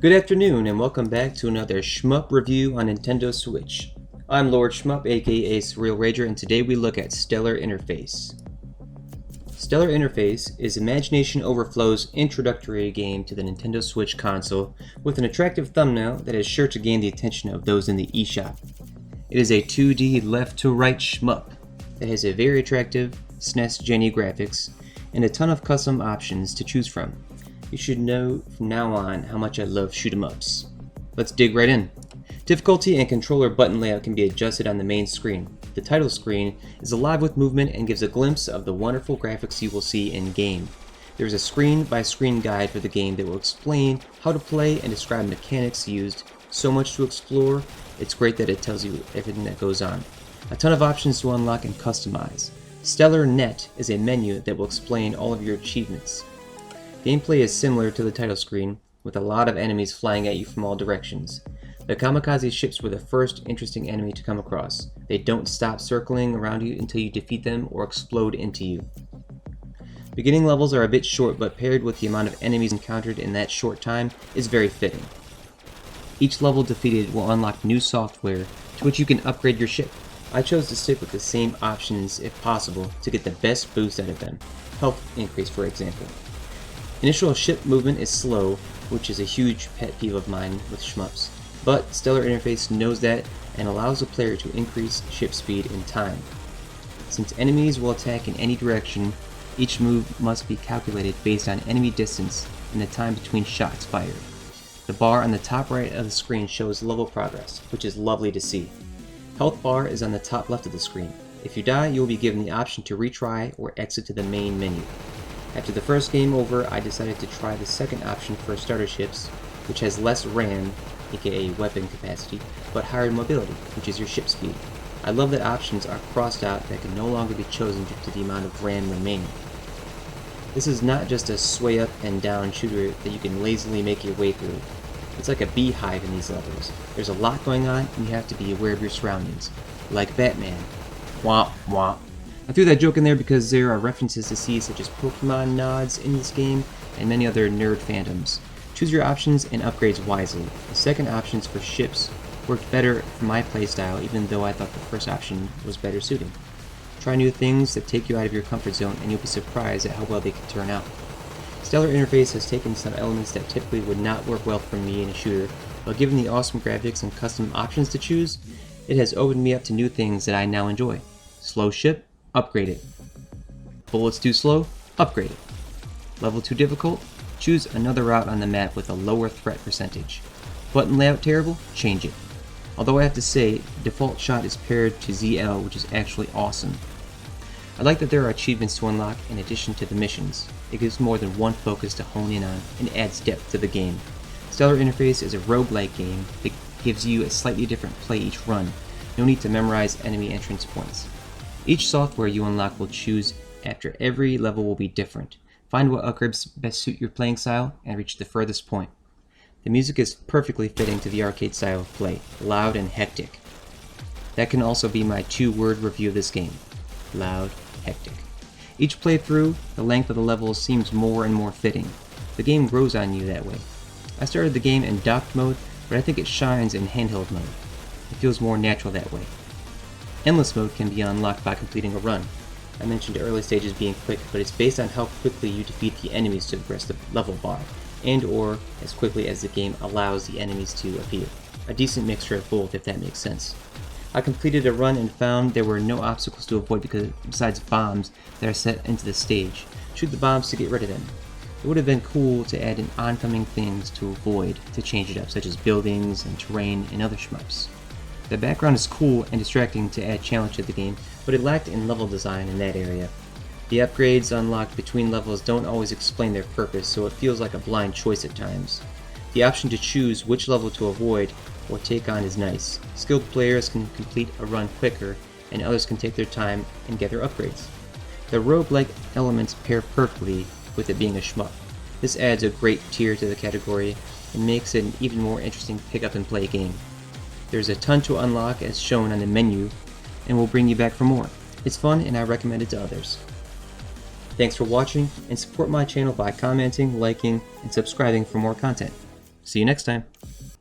Good afternoon and welcome back to another Shmup review on Nintendo Switch. I'm Lord Shmup, aka Surreal Rager, and today we look at Stellar Interface. Stellar Interface is Imagination Overflow's introductory game to the Nintendo Switch console with an attractive thumbnail that is sure to gain the attention of those in the eShop. It is a 2D left-to-right shmup that has a very attractive SNES Genie graphics and a ton of custom options to choose from. You should know from now on how much I love shoot 'em ups. Let's dig right in. Difficulty and controller button layout can be adjusted on the main screen. The title screen is alive with movement and gives a glimpse of the wonderful graphics you will see in-game. There is a screen-by-screen guide for the game that will explain how to play and describe mechanics used. So much to explore, it's great that it tells you everything that goes on. A ton of options to unlock and customize. Stellar Net is a menu that will explain all of your achievements. Gameplay is similar to the title screen, with a lot of enemies flying at you from all directions. The kamikaze ships were the first interesting enemy to come across. They don't stop circling around you until you defeat them or explode into you. Beginning levels are a bit short, but paired with the amount of enemies encountered in that short time is very fitting. Each level defeated will unlock new software to which you can upgrade your ship. I chose to stick with the same options if possible to get the best boost out of them. Health increase, for example. Initial ship movement is slow, which is a huge pet peeve of mine with shmups, but Stellar Interface knows that and allows the player to increase ship speed in time. Since enemies will attack in any direction, each move must be calculated based on enemy distance and the time between shots fired. The bar on the top right of the screen shows level progress, which is lovely to see. Health bar is on the top left of the screen. If you die, you will be given the option to retry or exit to the main menu. After the first game over, I decided to try the second option for starter ships, which has less RAM, aka weapon capacity, but higher mobility, which is your ship speed. I love that options are crossed out that can no longer be chosen due to the amount of RAM remaining. This is not just a sway up and down shooter that you can lazily make your way through. It's like a beehive in these levels. There's a lot going on and you have to be aware of your surroundings. Like Batman. Womp womp. I threw that joke in there because there are references to see such as Pokemon nods in this game and many other nerd fandoms. Choose your options and upgrades wisely. The second options for ships worked better for my playstyle, even though I thought the first option was better suited. Try new things that take you out of your comfort zone and you'll be surprised at how well they can turn out. Stellar Interface has taken some elements that typically would not work well for me in a shooter, but given the awesome graphics and custom options to choose, it has opened me up to new things that I now enjoy. Slow ship? Upgrade it. Bullets too slow? Upgrade it. Level too difficult? Choose another route on the map with a lower threat percentage. Button layout terrible? Change it. Although I have to say, default shot is paired to ZL, which is actually awesome. I like that there are achievements to unlock in addition to the missions. It gives more than one focus to hone in on and adds depth to the game. Stellar Interface is a roguelike game that gives you a slightly different play each run. No need to memorize enemy entrance points. Each software you unlock will choose after every level will be different. Find what upgrades best suit your playing style and reach the furthest point. The music is perfectly fitting to the arcade style of play, loud and hectic. That can also be my two-word review of this game. Loud, hectic. Each playthrough, the length of the levels seems more and more fitting. The game grows on you that way. I started the game in docked mode, but I think it shines in handheld mode. It feels more natural that way. Endless mode can be unlocked by completing a run. I mentioned early stages being quick, but it's based on how quickly you defeat the enemies to progress the level bar, and or as quickly as the game allows the enemies to appear. A decent mixture of both, if that makes sense. I completed a run and found there were no obstacles to avoid besides bombs that are set into the stage. Shoot the bombs to get rid of them. It would have been cool to add in oncoming things to avoid to change it up, such as buildings and terrain and other shmups. The background is cool and distracting to add challenge to the game, but it lacked in level design in that area. The upgrades unlocked between levels don't always explain their purpose, so it feels like a blind choice at times. The option to choose which level to avoid or take on is nice. Skilled players can complete a run quicker, and others can take their time and get their upgrades. The roguelike elements pair perfectly with it being a shmup. This adds a great tier to the category and makes it an even more interesting pick-up-and-play game. There's a ton to unlock as shown on the menu, and will bring you back for more. It's fun and I recommend it to others. Thanks for watching, and support my channel by commenting, liking, and subscribing for more content. See you next time.